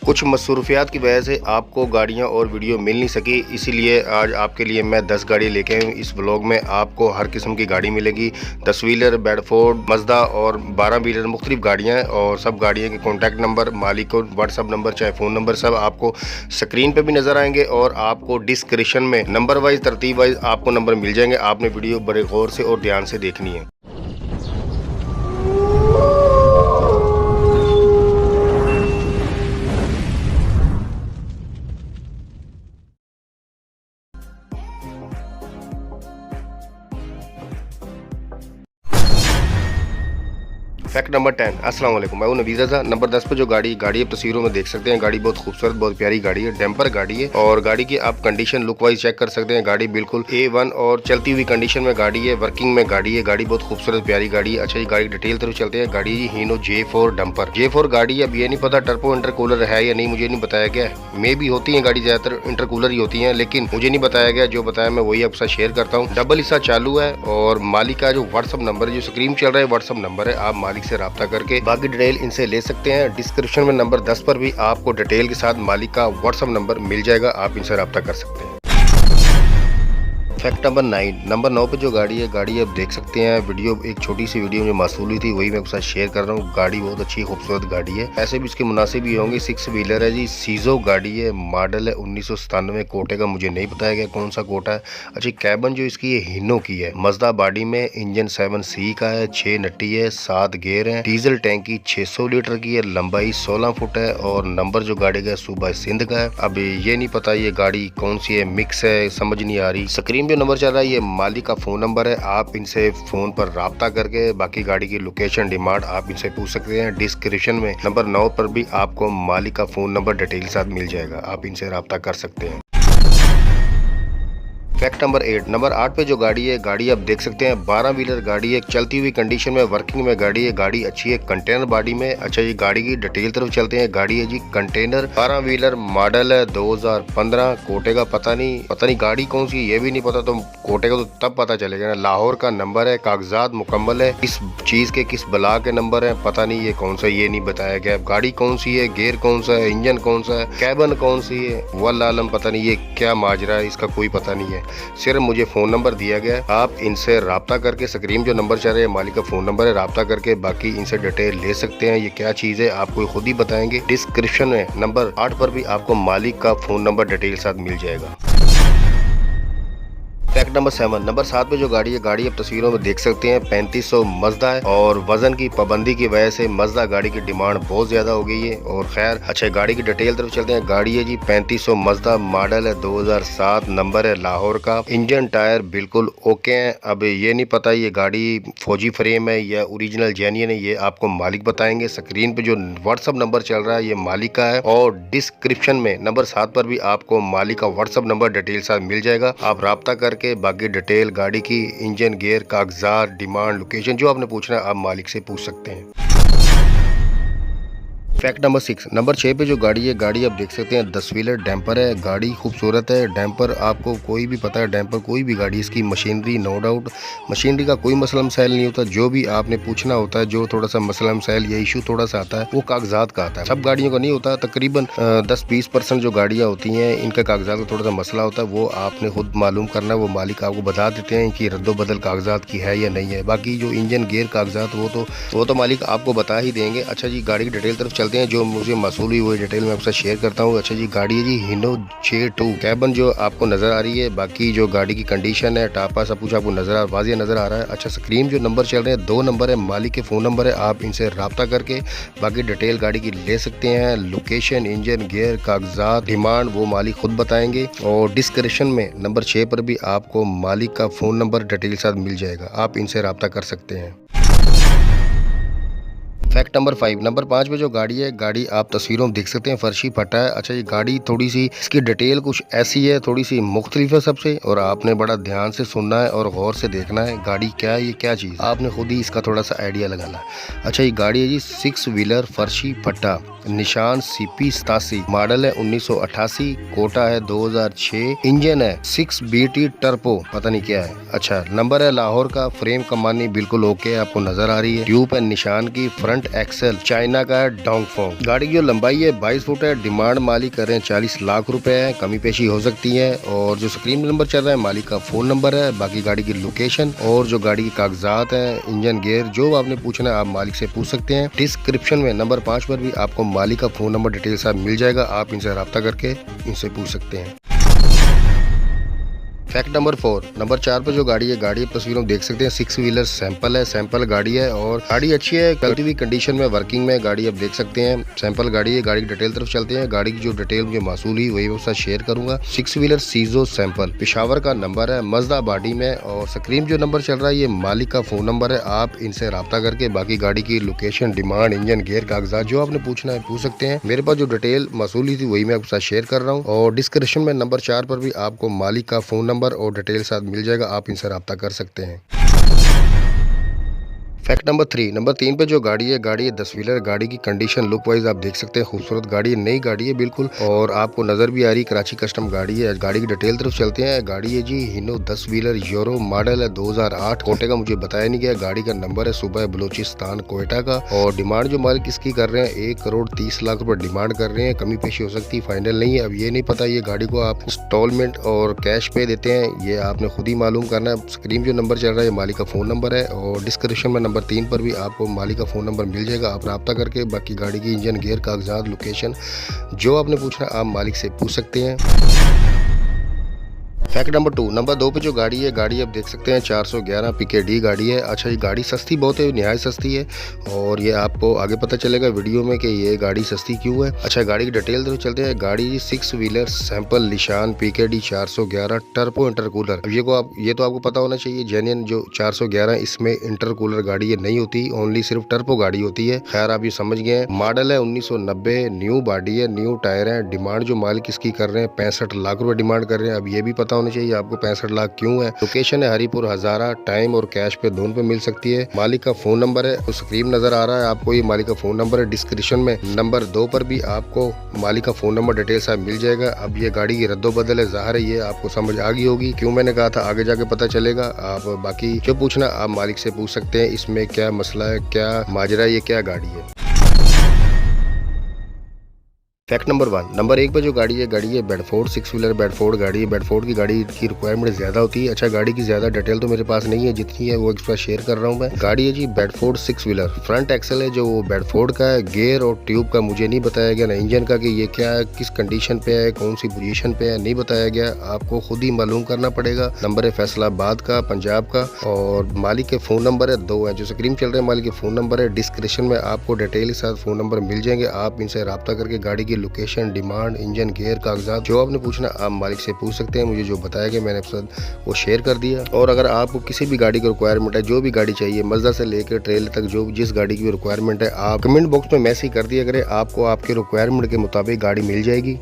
कुछ मसरूफियात की वजह से आपको गाड़ियां और वीडियो मिल नहीं सकी, इसीलिए आज आपके लिए मैं 10 गाड़ी लेके आया हूँ। इस ब्लॉग में आपको हर किस्म की गाड़ी मिलेगी। 10 व्हीलर, बेडफोर्ड, मजदा और 12 व्हीलर मुख्तलिफ गाड़ियाँ हैं और सब गाड़ियों के कॉन्टैक्ट नंबर, मालिक को व्हाट्सअप नंबर चाहे फ़ोन नंबर सब आपको स्क्रीन पर भी नज़र आएंगे और आपको डिस्क्रिप्शन में नंबर वाइज तरतीब वाइज आपको नंबर मिल जाएंगे। आपने वीडियो बड़े गौर से और ध्यान से देखनी है। Fact number 10। अस्सलाम वालेकुम, मैं हूं नवीज़ रज़ा। नंबर 10 पे जो गाड़ी अब तस्वीरों में देख सकते हैं, गाड़ी बहुत खूबसूरत, बहुत प्यारी गाड़ी है। डैम्पर गाड़ी है और गाड़ी की आप कंडीशन लुक वाइज चेक कर सकते हैं। गाड़ी बिल्कुल A1 और चलती हुई कंडीशन में गाड़ी है, वर्किंग में गाड़ी है। गाड़ी बहुत खूबसूरत प्यारी गाड़ी है। अच्छा, ये गाड़ी डिटेल तरफ चलते हैं। गाड़ी हीनो J4 डंपर, J4 गाड़ी है। अब ये नहीं पता टर्बो इंटरकूलर है या नहीं, मुझे नहीं बताया गया। मे भी होती है गाड़ी, ज्यादातर इंटरकूलर ही होती है, लेकिन मुझे नहीं बताया गया। जो बताया मैं वही आपके साथ शेयर करता हूँ। डबल हिस्सा चालू है और मालिक का जो व्हाट्सअप नंबर है, जो स्क्रीन चल रहा है, व्हाट्सअप नंबर है। आप मालिक से रब्ता करके बाकी डिटेल इनसे ले सकते हैं। डिस्क्रिप्शन में नंबर 10 पर भी आपको डिटेल के साथ मालिक का व्हाट्सएप नंबर मिल जाएगा, आप इनसे रब्ता कर सकते हैं। Fact number 9। नंबर 9 पे जो गाड़ी है, गाड़ी आप देख सकते हैं। वीडियो एक छोटी सी वीडियो जो मासूल हुई थी वही मैं आपके साथ शेयर कर रहा हूँ। गाड़ी बहुत अच्छी खूबसूरत गाड़ी है, ऐसे भी इसके मुनासिब भी होंगे। 6 व्हीलर है जी, सीजो गाड़ी है, मॉडल है 1997। कोटे का मुझे नहीं बताया गया कौन सा कोटा है। अच्छा, कैबन जो इसकी है हीनो की है, मजदा बॉडी में, इंजन 7C का है, 6 नट्टी है, 7 गेयर है, डीजल टैंकी 600 लीटर की है, लंबाई 16 फुट है और नंबर जो गाड़ी का सूबा सिंध का है। अब ये नहीं पता ये गाड़ी कौन सी है, मिक्स है, समझ नहीं आ रही। स्क्रीन पे नंबर चल रहा है, ये मालिक का फोन नंबर है। आप इनसे फोन पर राब्ता करके बाकी गाड़ी की लोकेशन, डिमांड आप इनसे पूछ सकते हैं। डिस्क्रिप्शन में नंबर 9 पर भी आपको मालिक का फोन नंबर डिटेल के साथ मिल जाएगा, आप इनसे राब्ता कर सकते हैं। Fact number 8। नंबर 8 पे जो गाड़ी है, गाड़ी आप देख सकते हैं 12 व्हीलर गाड़ी है, चलती हुई कंडीशन में, वर्किंग में गाड़ी है। गाड़ी अच्छी है, कंटेनर बॉडी में। अच्छा, ये गाड़ी की डिटेल तरफ चलते हैं। गाड़ी है जी कंटेनर, 12 व्हीलर, मॉडल है 2015। कोटे का पता नहीं गाड़ी कौन सी, ये भी नहीं पता। तो कोटे का तो तब पता चलेगा ना। लाहौर का नंबर है, कागजात मुकम्मल है। किस चीज के, किस बला के नंबर है पता नहीं, ये कौन सा, ये नहीं बताया गया। गाड़ी कौन सी है, गेयर कौन सा है, इंजन कौन सा है, कैबन कौन सी है, वल्लाह आलम पता नहीं ये क्या माजरा है, इसका कोई पता नहीं है। सिर्फ मुझे फोन नंबर दिया गया है, आप इनसे राब्ता करके, स्क्रीन जो नंबर चल रहा है मालिक का फोन नंबर है, राब्ता करके बाकी इनसे डिटेल ले सकते हैं। ये क्या चीज़ है आपको खुद ही बताएंगे। डिस्क्रिप्शन में नंबर 8 पर भी आपको मालिक का फोन नंबर डिटेल साथ मिल जाएगा। Fact number 7। नंबर 7 पे जो गाड़ी है, गाड़ी आप तस्वीरों में देख सकते हैं 3500 मजदा है और वजन की पाबंदी की वजह से मजदा गाड़ी की डिमांड बहुत ज्यादा हो गई है। और खैर, अच्छा गाड़ी की डिटेल तरफ चलते हैं। गाड़ी है जी 3500 मजदा, मॉडल है 2007, नंबर है लाहौर का, इंजन टायर बिल्कुल ओके हैं। अब ये नहीं पता ये गाड़ी फौजी फ्रेम है या ओरिजिनल जेन्युइन है, ये आपको मालिक बताएंगे। स्क्रीन पे जो व्हाट्सअप नंबर चल रहा है ये मालिक का है और डिस्क्रिप्शन में नंबर 7 पर भी आपको मालिक का व्हाट्सअप नंबर डिटेल साथ मिल जाएगा। आप राब्ता करके बाकी डिटेल, गाड़ी की इंजन, गियर, कागजात, डिमांड, लोकेशन जो आपने पूछना है आप मालिक से पूछ सकते हैं। Fact number 6। नंबर 6 पे जो गाड़ी है, गाड़ी आप देख सकते हैं 10 व्हीलर डैम्पर है। गाड़ी खूबसूरत है। डैम्पर आपको कोई भी पता है, डैम्पर कोई भी गाड़ी, इसकी मशीनरी नो डाउट, मशीनरी का कोई मसला मसाइल नहीं होता। जो भी आपने पूछना होता है, जो थोड़ा सा मसला मसाइल या इशू थोड़ा सा आता है, वो कागजात का आता है। सब गाड़ियों का नहीं होता। तकरीबन 10-20% जो गाड़ियाँ होती हैं इनका कागजात का थोड़ा सा मसला होता है, वो आपने खुद मालूम करना है। वो मालिक आपको बता देते हैं कि रद्दोबदल कागजात की है या नहीं है। बाकी जो इंजन, गियर, कागजात वो तो मालिक आपको बता ही देंगे। अच्छा जी, गाड़ी की डिटेल तरफ चलते हैं। जो मुझे मासूल हुई वो डिटेल मैं आपसे शेयर करता हूँ। अच्छा जी, गाड़ी है जी हीनो J2, कैबन जो आपको नजर आ रही है। बाकी जो गाड़ी की कंडीशन है, टापा सब कुछ आपको वाज़िह नजर आ रहा है। अच्छा, स्क्रीन जो नंबर चल रहे हैं 2 नंबर है, मालिक के फोन नंबर है। आप इनसे राब्ता करके बाकी डिटेल गाड़ी की ले सकते हैं। लोकेशन, इंजन, गियर, कागजात, डिमांड वो मालिक खुद बताएंगे। और डिस्क्रिप्शन में नंबर 6 पर भी आपको मालिक का फोन नंबर डिटेल साथ मिल जाएगा, आप इनसे राब्ता कर सकते हैं। Fact number 5। नंबर 5 पे जो गाड़ी है, गाड़ी आप तस्वीरों में देख सकते हैं फर्शी फटा है। अच्छा, ये गाड़ी थोड़ी सी, इसकी डिटेल कुछ ऐसी है, थोड़ी सी मुख्तलिफ है सबसे, और आपने बड़ा ध्यान से सुनना है और गौर से देखना है। गाड़ी क्या है, ये क्या चीज़, आपने खुद ही इसका थोड़ा सा आइडिया लगाना है। अच्छा, ये गाड़ी है जी 6 व्हीलर फर्शी फटा, निशान CP87, मॉडल है 1988, कोटा है 2006, इंजन है 6BT टर्बो, पता नहीं क्या है। अच्छा, नंबर है लाहौर का, फ्रेम कमानी बिल्कुल ओके है, आपको नजर आ रही है। ट्यूब है निशान की, फ्रंट फ्रंट एक्सेल चाइना का डोंगफोंग। गाड़ी की जो लंबाई है 22 फुट है। डिमांड मालिक कर रहे हैं 40 लाख रुपए है, कमी पेशी हो सकती है। और जो स्क्रीन नंबर चल रहा है मालिक का फोन नंबर है, बाकी गाड़ी की लोकेशन और जो गाड़ी के कागजात हैं, इंजन गियर, जो आपने पूछना है आप मालिक से पूछ सकते हैं। डिस्क्रिप्शन में नंबर 5 पर भी आपको मालिक का फोन नंबर डिटेल सब मिल जाएगा, आप इनसे रब्ता करके इनसे पूछ सकते हैं। फैक्ट नंबर 4, नंबर 4 पर जो गाड़ी है, गाड़ी तस्वीरों में देख सकते हैं 6 व्हीलर सैंपल है, सैंपल गाड़ी है और गाड़ी अच्छी है, चलती हुई कंडीशन में, वर्किंग में गाड़ी आप देख सकते हैं। सैंपल गाड़ी है। गाड़ी की डिटेल तरफ चलते हैं। गाड़ी की जो डिटेल मुझे मासूल हुई वही मैं साथ शेयर करूंगा। 6 व्हीलर सीजो सैंपल, पेशावर का नंबर है, मजदा बॉडी में और स्क्रीन जो नंबर चल रहा है ये मालिक का फोन नंबर है, आप इनसे रब्ता करके बाकी गाड़ी की लोकेशन, डिमांड, इंजन गियर, कागजात जो आपने पूछना है पूछ सकते हैं। मेरे पास जो डिटेल मासूल हुई थी वही मैं आपके साथ शेयर कर रहा हूँ और डिस्क्रिप्शन में नंबर 4 पर भी आपको मालिक का फोन नंबर और डिटेल साथ मिल जाएगा, आप इनसे रब्ता कर सकते हैं। फैक्ट नंबर 3, नंबर 3 पे जो गाड़ी है, गाड़ी है 10 व्हीलर। गाड़ी की कंडीशन लुक वाइज आप देख सकते हैं, खूबसूरत गाड़ी है, नई गाड़ी है बिल्कुल और आपको नजर भी आ रही कराची कस्टम गाड़ी है। गाड़ी की डिटेल तरफ चलते हैं। गाड़ी है जी हिनो 10 व्हीलर यूरो मॉडल है 2008। कोटे का मुझे बताया नहीं गया। गाड़ी का नंबर है सुबह बलूचिस्तान कोयटा का और डिमांड जो मालिक इसकी कर रहे हैं 1,30,00,000 रुपए डिमांड कर रहे हैं, कमी पेशी हो सकती है, फाइनल नहीं है। अब ये नहीं पता ये गाड़ी को आप इंस्टॉलमेंट और कैश पे देते हैं, ये आपने खुद ही मालूम करना है। स्क्रीन जो नंबर चल रहा है मालिक का फोन नंबर है और डिस्क्रिप्शन में नंबर 3 पर भी आपको मालिक का फोन नंबर मिल जाएगा, आप रब्ता करके बाकी गाड़ी की इंजन गियर, कागजात, लोकेशन जो आपने पूछना आप मालिक से पूछ सकते हैं। फैक्ट नंबर 2, नंबर 2 पे जो गाड़ी है, गाड़ी आप देख सकते हैं 411 PKD गाड़ी है। अच्छा ये गाड़ी सस्ती बहुत है, निहायत सस्ती है और ये आपको आगे पता चलेगा वीडियो में कि ये गाड़ी सस्ती क्यों है। अच्छा गाड़ी की डिटेल तो चलते हैं। गाड़ी 6 व्हीलर सैंपल निशान PKD 411 टर्बो इंटरकूलर। अब ये तो आपको पता होना चाहिए, जेन्युइन जो 411 इसमें इंटरकूलर गाड़ी है नहीं होती, ओनली सिर्फ टर्बो गाड़ी होती है। खैर आप ये समझ गए हैं। मॉडल है 1990, न्यू बॉडी है, न्यू टायर है। डिमांड जो मालिक इसकी कर रहे हैं 65 लाख रुपए डिमांड कर रहे हैं। अब ये भी पता होना चाहिए आपको 65 लाख क्यों है। लोकेशन है हरीपुर हजारा, टाइम और कैश पे दोनों पे मिल सकती है। मालिक का फोन नंबर है तो स्क्रीन नजर आ रहा है आपको, ये मालिक का फोन नंबर है। डिस्क्रिप्शन में नंबर 2 पर भी आपको मालिक का फोन नंबर डिटेल साहब मिल जाएगा। अब ये गाड़ी की रद्दोबदल है, ज़ाहिर है ये आपको समझ आ गई होगी क्यों मैंने कहा था, आगे जाके पता चलेगा। आप बाकी जो पूछना आप मालिक से पूछ सकते हैं, इसमें क्या मसला है, क्या माजरा, ये क्या गाड़ी है। फैक्ट नंबर 1, नंबर 1 पे जो गाड़ी है, गाड़ी है बेडफोर्ड 6 व्हीलर बेडफोर्ड गाड़ी है। बेडफोर्ड की गाड़ी की रिक्वायरमेंट ज़्यादा होती है। अच्छा गाड़ी की ज़्यादा डिटेल तो मेरे पास नहीं है, जितनी है वो एक्स्ट्रा शेयर कर रहा हूँ मैं। गाड़ी है जी बेडफोर्ड 6 व्हीलर, फ्रंट एक्सेल है जो बेडफोर्ड का है। गियर और ट्यूब का मुझे नहीं बताया गया, ना इंजन का कि ये क्या है, किस कंडीशन पे है, कौन सी पोजीशन पे है, नहीं बताया गया, आपको खुद ही मालूम करना पड़ेगा। नंबर है फैसलाबाद का, पंजाब का और मालिक के फ़ोन नंबर है 2 है, जो स्क्रीन चल रहे हैं मालिक के फ़ोन नंबर है। डिस्क्रिप्शन में आपको डिटेल के साथ फ़ोन नंबर मिल जाएंगे, आप इनसे रब्ता करके गाड़ी की लोकेशन, डिमांड, इंजन गियर, कागजात जो आपने पूछना आप मालिक से पूछ सकते हैं। मुझे जो बताया गया मैंने आपके साथ वो शेयर कर दिया। और अगर आपको किसी भी गाड़ी की रिक्वायरमेंट है, जो भी गाड़ी चाहिए, मज़दा से लेकर ट्रेलर तक, जो जिस गाड़ी की रिक्वायरमेंट है, आप कमेंट बॉक्स में मैसेज कर दिया करें, आपको आपके रिक्वायरमेंट के मुताबिक गाड़ी मिल जाएगी।